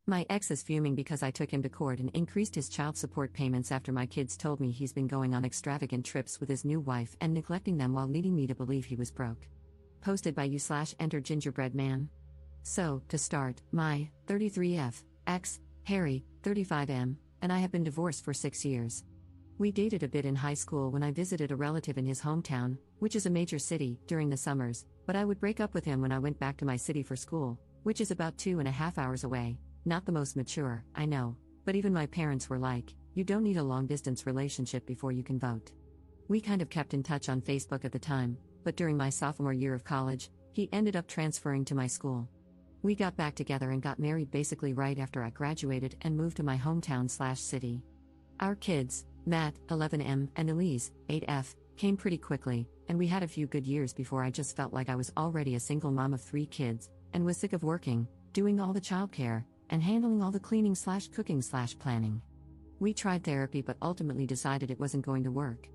My ex is fuming because I took him to court and increased his child support payments after my kids told me he's been going on extravagant trips with his new wife and neglecting them while leading me to believe he was broke. Posted by you/enter gingerbread man. So, to start, my 33F ex, Harry, 35M, and I have been divorced for 6 years. We dated a bit in high school when I visited a relative in his hometown, which is a major city, during the summers, but I would break up with him when I went back to my city for school, which is about 2.5 hours away. Not the most mature, I know, but even my parents were like, you don't need a long-distance relationship before you can vote. We kind of kept in touch on Facebook at the time, but during my sophomore year of college, he ended up transferring to my school. We got back together and got married basically right after I graduated and moved to my hometown/city. Our kids, Matt, 11M, and Elise, 8F, came pretty quickly, and we had a few good years before I just felt like I was already a single mom of 3 kids, and was sick of working, doing all the childcare, and handling all the cleaning/cooking/planning. We tried therapy but ultimately decided it wasn't going to work.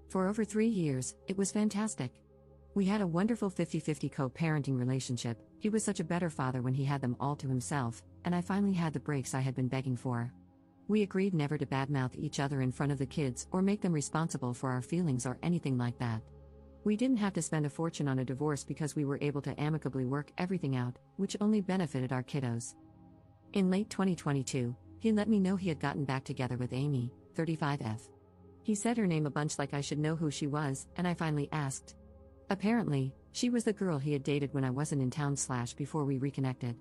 For over 3 years, it was fantastic. We had a wonderful 50-50 co-parenting relationship. He was such a better father when he had them all to himself, and I finally had the breaks I had been begging for. We agreed never to badmouth each other in front of the kids or make them responsible for our feelings or anything like that. We didn't have to spend a fortune on a divorce because we were able to amicably work everything out, which only benefited our kiddos. In late 2022, he let me know he had gotten back together with Amy, 35F. He said her name a bunch like I should know who she was, and I finally asked. Apparently, she was the girl he had dated when I wasn't in town/before we reconnected.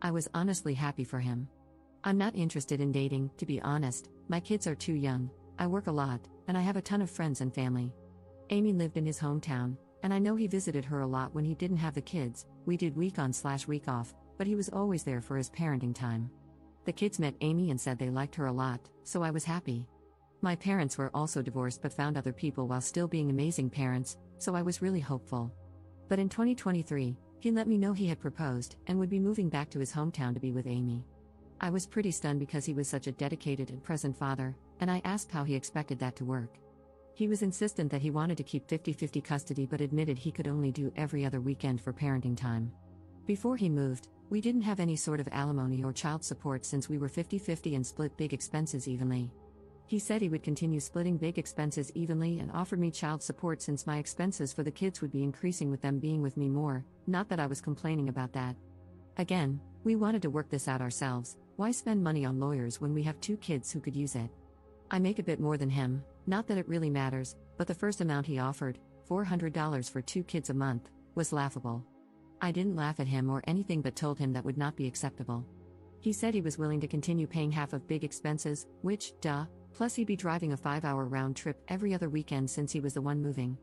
I was honestly happy for him. I'm not interested in dating, to be honest, my kids are too young, I work a lot, and I have a ton of friends and family. Amy lived in his hometown, and I know he visited her a lot when he didn't have the kids. We did week on/week off, but he was always there for his parenting time. The kids met Amy and said they liked her a lot, so I was happy. My parents were also divorced but found other people while still being amazing parents, so I was really hopeful. But in 2023, he let me know he had proposed and would be moving back to his hometown to be with Amy. I was pretty stunned because he was such a dedicated and present father, and I asked how he expected that to work. He was insistent that he wanted to keep 50-50 custody but admitted he could only do every other weekend for parenting time. Before he moved, we didn't have any sort of alimony or child support since we were 50-50 and split big expenses evenly. He said he would continue splitting big expenses evenly and offered me child support since my expenses for the kids would be increasing with them being with me more, not that I was complaining about that. Again, we wanted to work this out ourselves, why spend money on lawyers when we have 2 kids who could use it? I make a bit more than him, not that it really matters, but the first amount he offered, $400 for 2 kids a month, was laughable. I didn't laugh at him or anything but told him that would not be acceptable. He said he was willing to continue paying half of big expenses, which, plus he'd be driving a 5-hour round trip every other weekend since he was the one moving.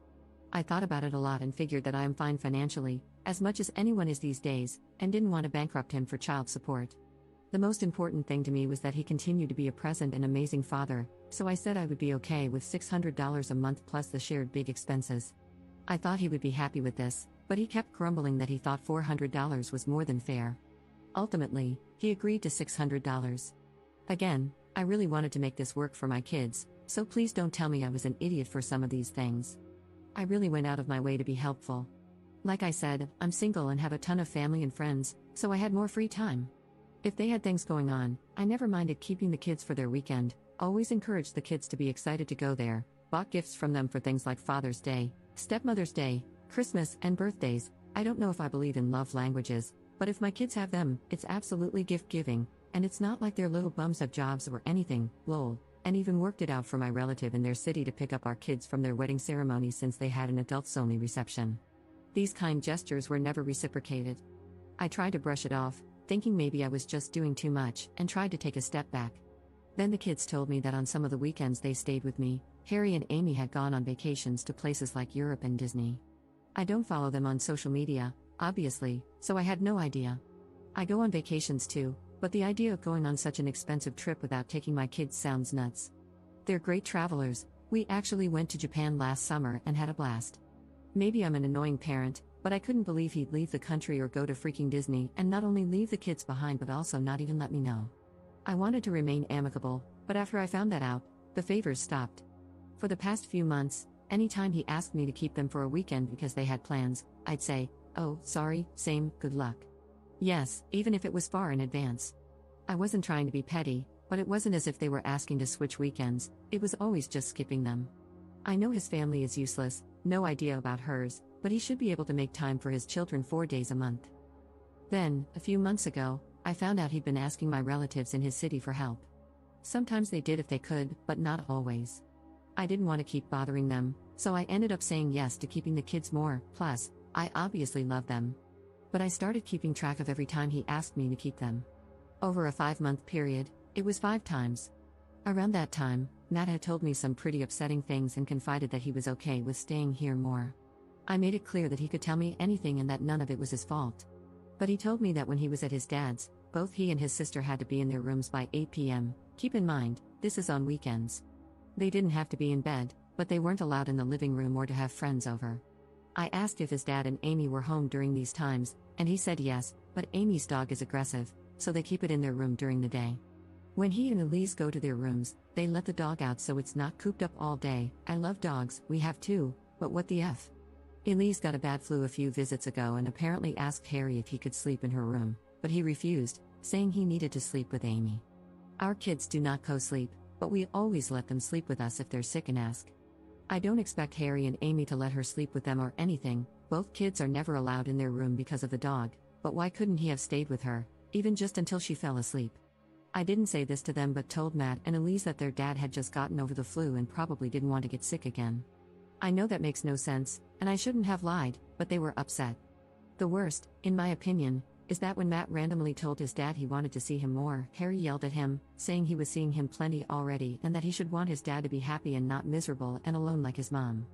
I thought about it a lot and figured that I am fine financially, as much as anyone is these days, and didn't want to bankrupt him for child support. The most important thing to me was that he continued to be a present and amazing father, so I said I would be okay with $600 a month plus the shared big expenses. I thought he would be happy with this, but he kept grumbling that he thought $400 was more than fair. Ultimately, he agreed to $600. Again, I really wanted to make this work for my kids, so please don't tell me I was an idiot for some of these things. I really went out of my way to be helpful. Like I said, I'm single and have a ton of family and friends, so I had more free time. If they had things going on, I never minded keeping the kids for their weekend, always encouraged the kids to be excited to go there, bought gifts from them for things like Father's Day, Stepmother's Day, Christmas, and birthdays. I don't know if I believe in love languages, but if my kids have them, it's absolutely gift-giving, and it's not like their little bums have jobs or anything, lol, and even worked it out for my relative in their city to pick up our kids from their wedding ceremony since they had an adults-only reception. These kind gestures were never reciprocated. I tried to brush it off, thinking maybe I was just doing too much, and tried to take a step back. Then the kids told me that on some of the weekends they stayed with me, Harry and Amy had gone on vacations to places like Europe and Disney. I don't follow them on social media, obviously, so I had no idea. I go on vacations too, but the idea of going on such an expensive trip without taking my kids sounds nuts. They're great travelers. We actually went to Japan last summer and had a blast. Maybe I'm an annoying parent, but I couldn't believe he'd leave the country or go to freaking Disney and not only leave the kids behind but also not even let me know. I wanted to remain amicable, but after I found that out, the favors stopped. For the past few months, anytime he asked me to keep them for a weekend because they had plans, I'd say, "Oh, sorry, same, good luck." Yes, even if it was far in advance. I wasn't trying to be petty, but it wasn't as if they were asking to switch weekends, it was always just skipping them. I know his family is useless, no idea about hers, but he should be able to make time for his children 4 days a month. Then, a few months ago, I found out he'd been asking my relatives in his city for help. Sometimes they did if they could, but not always. I didn't want to keep bothering them, so I ended up saying yes to keeping the kids more, plus, I obviously love them. But I started keeping track of every time he asked me to keep them. Over a 5-month period, it was 5 times. Around that time, Matt had told me some pretty upsetting things and confided that he was okay with staying here more. I made it clear that he could tell me anything and that none of it was his fault. But he told me that when he was at his dad's, both he and his sister had to be in their rooms by 8 p.m. Keep in mind, this is on weekends. They didn't have to be in bed, but they weren't allowed in the living room or to have friends over. I asked if his dad and Amy were home during these times, and he said yes, but Amy's dog is aggressive, so they keep it in their room during the day. When he and Elise go to their rooms, they let the dog out so it's not cooped up all day. I love dogs, we have 2, but what the F? Elise got a bad flu a few visits ago and apparently asked Harry if he could sleep in her room, but he refused, saying he needed to sleep with Amy. Our kids do not co-sleep, but we always let them sleep with us if they're sick and ask. I don't expect Harry and Amy to let her sleep with them or anything, both kids are never allowed in their room because of the dog, but why couldn't he have stayed with her, even just until she fell asleep? I didn't say this to them but told Matt and Elise that their dad had just gotten over the flu and probably didn't want to get sick again. I know that makes no sense, and I shouldn't have lied, but they were upset. The worst, in my opinion, is that when Matt randomly told his dad he wanted to see him more, Harry yelled at him, saying he was seeing him plenty already and that he should want his dad to be happy and not miserable and alone like his mom.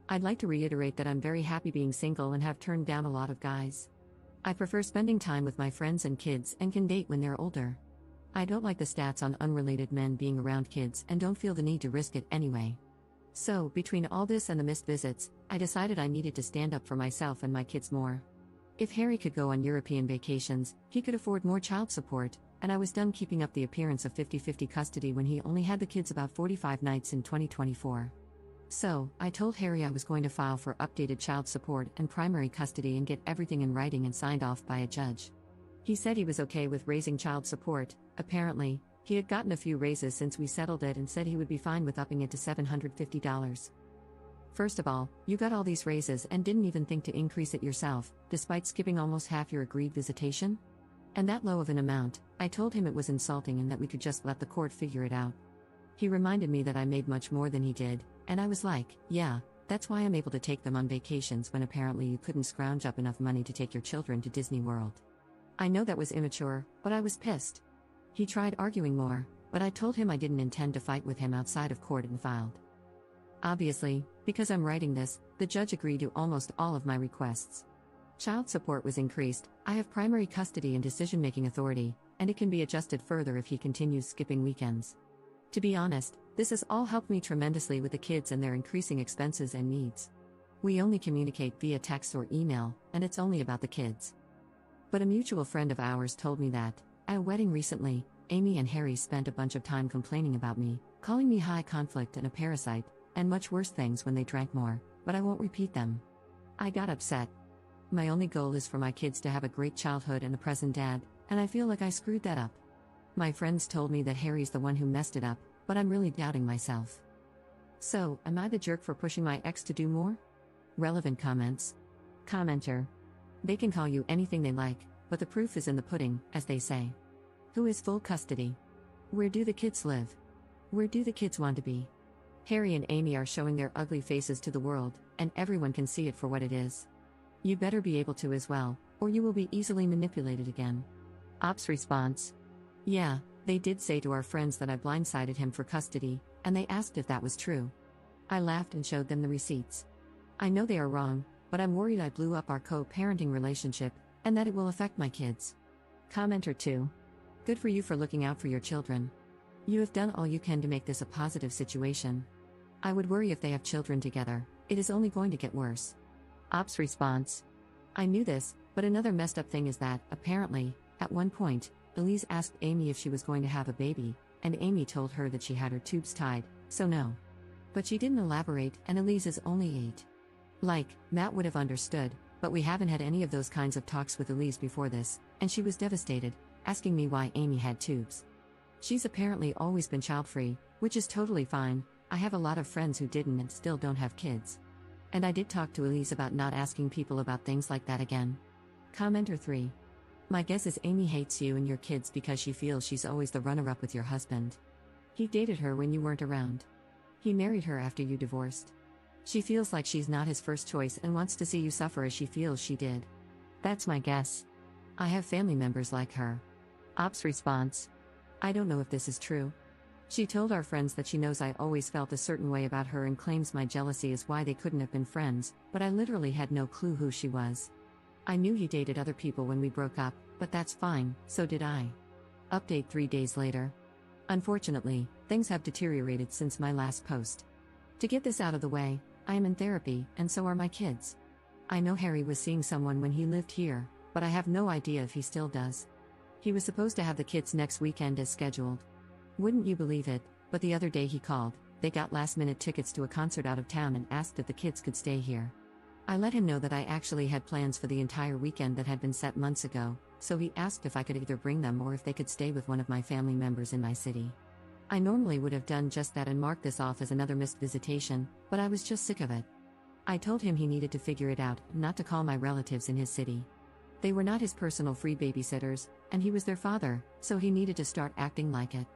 I'd like to reiterate that I'm very happy being single and have turned down a lot of guys. I prefer spending time with my friends and kids and can date when they're older. I don't like the stats on unrelated men being around kids and don't feel the need to risk it anyway. So, between all this and the missed visits, I decided I needed to stand up for myself and my kids more. If Harry could go on European vacations, he could afford more child support, and I was done keeping up the appearance of 50-50 custody when he only had the kids about 45 nights in 2024. So, I told Harry I was going to file for updated child support and primary custody and get everything in writing and signed off by a judge. He said he was okay with raising child support. Apparently, he had gotten a few raises since we settled it and said he would be fine with upping it to $750. First of all, you got all these raises and didn't even think to increase it yourself, despite skipping almost half your agreed visitation? And that low of an amount, I told him it was insulting and that we could just let the court figure it out. He reminded me that I made much more than he did, and I was like, yeah, that's why I'm able to take them on vacations when apparently you couldn't scrounge up enough money to take your children to Disney World. I know that was immature, but I was pissed. He tried arguing more, but I told him I didn't intend to fight with him outside of court and filed. Obviously, because I'm writing this, the judge agreed to almost all of my requests. Child support was increased, I have primary custody and decision-making authority, and it can be adjusted further if he continues skipping weekends. To be honest, this has all helped me tremendously with the kids and their increasing expenses and needs. We only communicate via text or email, and it's only about the kids. But a mutual friend of ours told me that, at a wedding recently, Amy and Harry spent a bunch of time complaining about me, calling me high conflict and a parasite, and much worse things when they drank more, but I won't repeat them. I got upset. My only goal is for my kids to have a great childhood and a present dad, and I feel like I screwed that up. My friends told me that Harry's the one who messed it up, but I'm really doubting myself. So, am I the jerk for pushing my ex to do more? Relevant comments. Commenter. They can call you anything they like, but the proof is in the pudding, as they say. Who is full custody? Where do the kids live? Where do the kids want to be? Harry and Amy are showing their ugly faces to the world, and everyone can see it for what it is. You better be able to as well, or you will be easily manipulated again. Ops response. Yeah, they did say to our friends that I blindsided him for custody, and they asked if that was true. I laughed and showed them the receipts. I know they are wrong, but I'm worried I blew up our co-parenting relationship, and that it will affect my kids. Commenter 2. Good for you for looking out for your children. You have done all you can to make this a positive situation. I would worry if they have children together, it is only going to get worse. Ops response. I knew this, but another messed up thing is that, apparently, at one point, Elise asked Amy if she was going to have a baby, and Amy told her that she had her tubes tied, so no. But she didn't elaborate, and Elise is only 8. Like, Matt would have understood, but we haven't had any of those kinds of talks with Elise before this, and she was devastated, asking me why Amy had tubes. She's apparently always been child-free, which is totally fine. I have a lot of friends who didn't and still don't have kids. And I did talk to Elise about not asking people about things like that again. Commenter 3. My guess is Amy hates you and your kids because she feels she's always the runner-up with your husband. He dated her when you weren't around. He married her after you divorced. She feels like she's not his first choice and wants to see you suffer as she feels she did. That's my guess. I have family members like her. Ops response. I don't know if this is true. She told our friends that she knows I always felt a certain way about her and claims my jealousy is why they couldn't have been friends, but I literally had no clue who she was. I knew he dated other people when we broke up, but that's fine, so did I. Update 3 days later. Unfortunately, things have deteriorated since my last post. To get this out of the way, I am in therapy, and so are my kids. I know Harry was seeing someone when he lived here, but I have no idea if he still does. He was supposed to have the kids next weekend as scheduled. Wouldn't you believe it, but the other day he called, they got last-minute tickets to a concert out of town and asked if the kids could stay here. I let him know that I actually had plans for the entire weekend that had been set months ago, so he asked if I could either bring them or if they could stay with one of my family members in my city. I normally would have done just that and marked this off as another missed visitation, but I was just sick of it. I told him he needed to figure it out, not to call my relatives in his city. They were not his personal free babysitters, and he was their father, so he needed to start acting like it.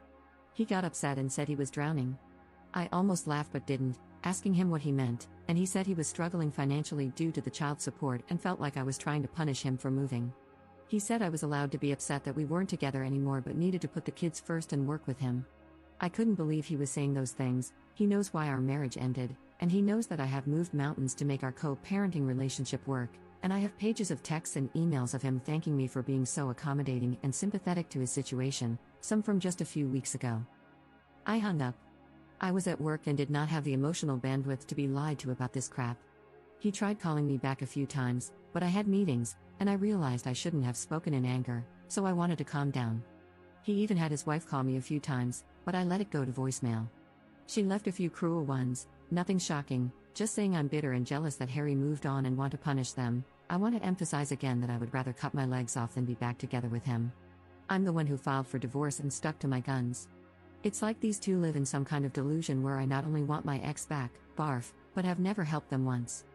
He got upset and said he was drowning. I almost laughed but didn't, asking him what he meant, and he said he was struggling financially due to the child support and felt like I was trying to punish him for moving. He said I was allowed to be upset that we weren't together anymore but needed to put the kids first and work with him. I couldn't believe he was saying those things. He knows why our marriage ended, and he knows that I have moved mountains to make our co-parenting relationship work, and I have pages of texts and emails of him thanking me for being so accommodating and sympathetic to his situation, some from just a few weeks ago. I hung up. I was at work and did not have the emotional bandwidth to be lied to about this crap. He tried calling me back a few times, but I had meetings, and I realized I shouldn't have spoken in anger, so I wanted to calm down. He even had his wife call me a few times, but I let it go to voicemail. She left a few cruel ones, nothing shocking, just saying I'm bitter and jealous that Harry moved on and want to punish them. I want to emphasize again that I would rather cut my legs off than be back together with him. I'm the one who filed for divorce and stuck to my guns. It's like these two live in some kind of delusion where I not only want my ex back, barf, but have never helped them once.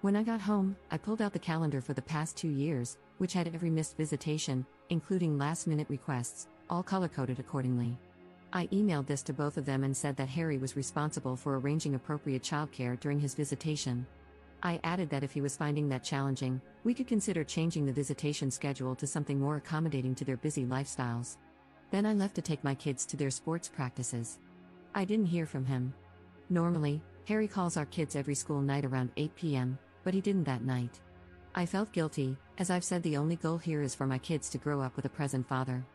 When I got home, I pulled out the calendar for the past 2 years, which had every missed visitation, including last-minute requests, all color-coded accordingly. I emailed this to both of them and said that Harry was responsible for arranging appropriate childcare during his visitation. I added that if he was finding that challenging, we could consider changing the visitation schedule to something more accommodating to their busy lifestyles. Then I left to take my kids to their sports practices. I didn't hear from him. Normally, Harry calls our kids every school night around 8 p.m., but he didn't that night. I felt guilty, as I've said the only goal here is for my kids to grow up with a present father.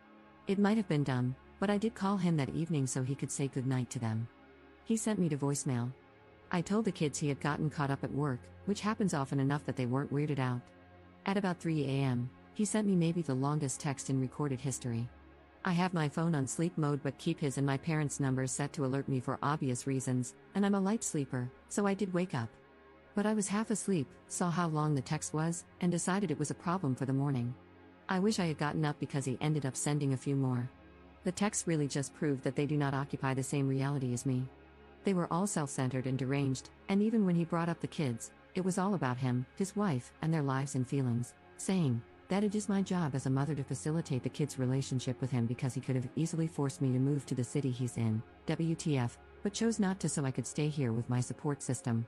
It might have been dumb, but I did call him that evening so he could say goodnight to them. He sent me to voicemail. I told the kids he had gotten caught up at work, which happens often enough that they weren't weirded out. At about 3 a.m., he sent me maybe the longest text in recorded history. I have my phone on sleep mode but keep his and my parents' numbers set to alert me for obvious reasons, and I'm a light sleeper, so I did wake up. But I was half asleep, saw how long the text was, and decided it was a problem for the morning. I wish I had gotten up because he ended up sending a few more. The texts really just proved that they do not occupy the same reality as me. They were all self-centered and deranged, and even when he brought up the kids, it was all about him, his wife, and their lives and feelings, saying that it is my job as a mother to facilitate the kids' relationship with him because he could have easily forced me to move to the city he's in, WTF, but chose not to so I could stay here with my support system.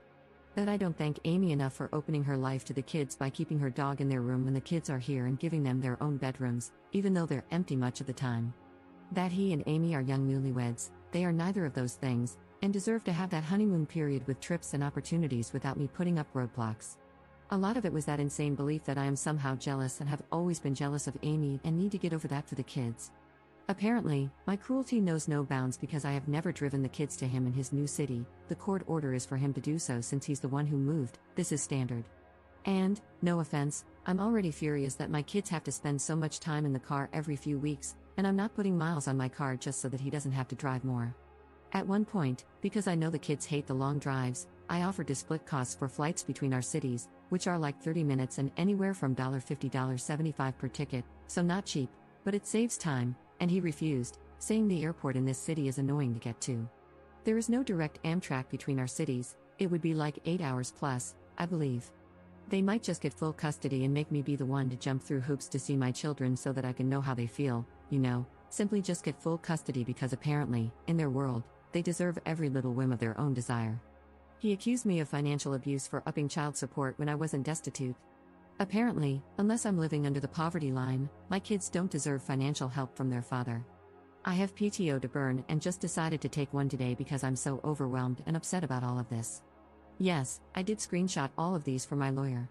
That I don't thank Amy enough for opening her life to the kids by keeping her dog in their room when the kids are here and giving them their own bedrooms, even though they're empty much of the time. That he and Amy are young newlyweds, they are neither of those things, and deserve to have that honeymoon period with trips and opportunities without me putting up roadblocks. A lot of it was that insane belief that I am somehow jealous and have always been jealous of Amy and need to get over that for the kids. Apparently, my cruelty knows no bounds because I have never driven the kids to him in his new city. The court order is for him to do so since he's the one who moved. This is standard. And, no offense, I'm already furious that my kids have to spend so much time in the car every few weeks, and I'm not putting miles on my car just so that he doesn't have to drive more. At one point, because I know the kids hate the long drives, I offered to split costs for flights between our cities, which are like 30 minutes and anywhere from $50 to $75 per ticket, so not cheap, But it saves time, and he refused, saying the airport in this city is annoying to get to. There is no direct Amtrak between our cities, it would be like 8 hours plus, I believe. They might just get full custody and make me be the one to jump through hoops to see my children so that I can know how they feel, simply just get full custody because apparently, in their world, they deserve every little whim of their own desire. He accused me of financial abuse for upping child support when I wasn't destitute. Apparently, unless I'm living under the poverty line, my kids don't deserve financial help from their father. I have PTO to burn and just decided to take one today because I'm so overwhelmed and upset about all of this. Yes, I did screenshot all of these for my lawyer.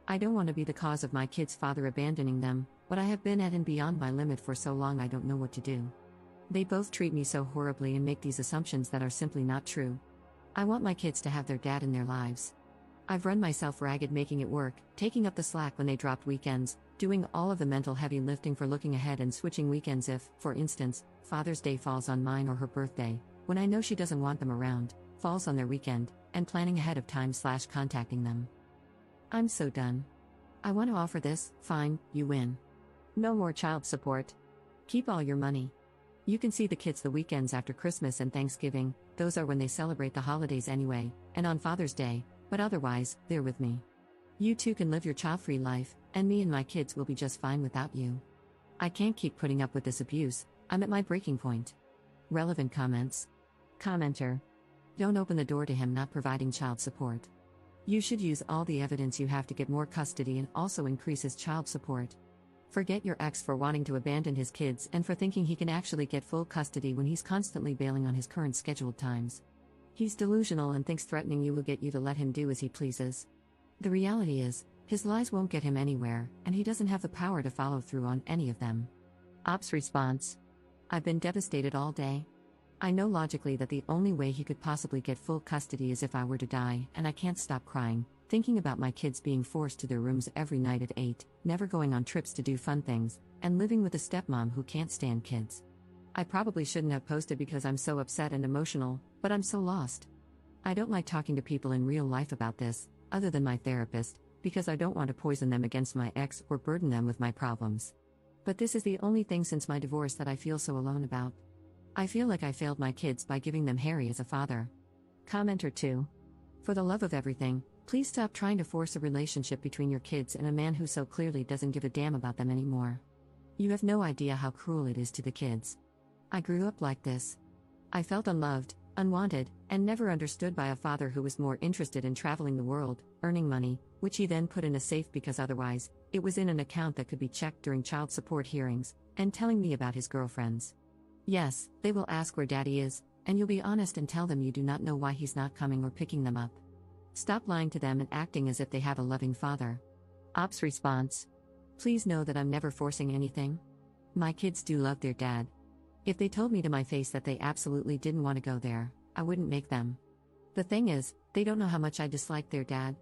I don't want to be the cause of my kids' father abandoning them, but I have been at and beyond my limit for so long I don't know what to do. They both treat me so horribly and make these assumptions that are simply not true. I want my kids to have their dad in their lives. I've run myself ragged making it work, taking up the slack when they dropped weekends, doing all of the mental heavy lifting for looking ahead and switching weekends if, for instance, Father's Day falls on mine or her birthday, when I know she doesn't want them around, falls on their weekend, and planning ahead of time / contacting them. I'm so done. I want to offer this, fine, you win. No more child support. Keep all your money. You can see the kids the weekends after Christmas and Thanksgiving, those are when they celebrate the holidays anyway, and on Father's Day, but otherwise, they're with me. You too can live your child-free life, and me and my kids will be just fine without you. I can't keep putting up with this abuse, I'm at my breaking point. Relevant comments. Commenter. Don't open the door to him not providing child support. You should use all the evidence you have to get more custody and also increase his child support. Forget your ex for wanting to abandon his kids and for thinking he can actually get full custody when he's constantly bailing on his current scheduled times. He's delusional and thinks threatening you will get you to let him do as he pleases. The reality is, his lies won't get him anywhere, and he doesn't have the power to follow through on any of them. Ops response. I've been devastated all day. I know logically that the only way he could possibly get full custody is if I were to die, and I can't stop crying, thinking about my kids being forced to their rooms every night at 8, never going on trips to do fun things, and living with a stepmom who can't stand kids. I probably shouldn't have posted because I'm so upset and emotional, but I'm so lost. I don't like talking to people in real life about this, other than my therapist, because I don't want to poison them against my ex or burden them with my problems. But this is the only thing since my divorce that I feel so alone about. I feel like I failed my kids by giving them Harry as a father. Commenter 2. For the love of everything, please stop trying to force a relationship between your kids and a man who so clearly doesn't give a damn about them anymore. You have no idea how cruel it is to the kids. I grew up like this. I felt unloved, unwanted, and never understood by a father who was more interested in traveling the world, earning money, which he then put in a safe because otherwise, it was in an account that could be checked during child support hearings, and telling me about his girlfriends. Yes, they will ask where daddy is, and you'll be honest and tell them you do not know why he's not coming or picking them up. Stop lying to them and acting as if they have a loving father. Ops response. Please know that I'm never forcing anything. My kids do love their dad. If they told me to my face that they absolutely didn't want to go there, I wouldn't make them. The thing is, they don't know how much I dislike their dad.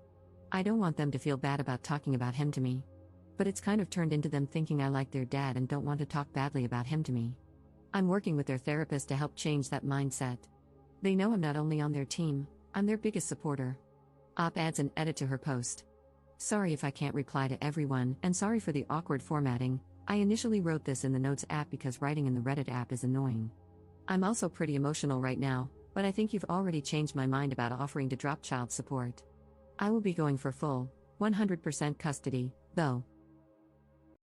I don't want them to feel bad about talking about him to me. But it's kind of turned into them thinking I like their dad and don't want to talk badly about him to me. I'm working with their therapist to help change that mindset. They know I'm not only on their team, I'm their biggest supporter. Op adds an edit to her post. Sorry if I can't reply to everyone, and sorry for the awkward formatting. I initially wrote this in the Notes app because writing in the Reddit app is annoying. I'm also pretty emotional right now, but I think you've already changed my mind about offering to drop child support. I will be going for full, 100% custody, though,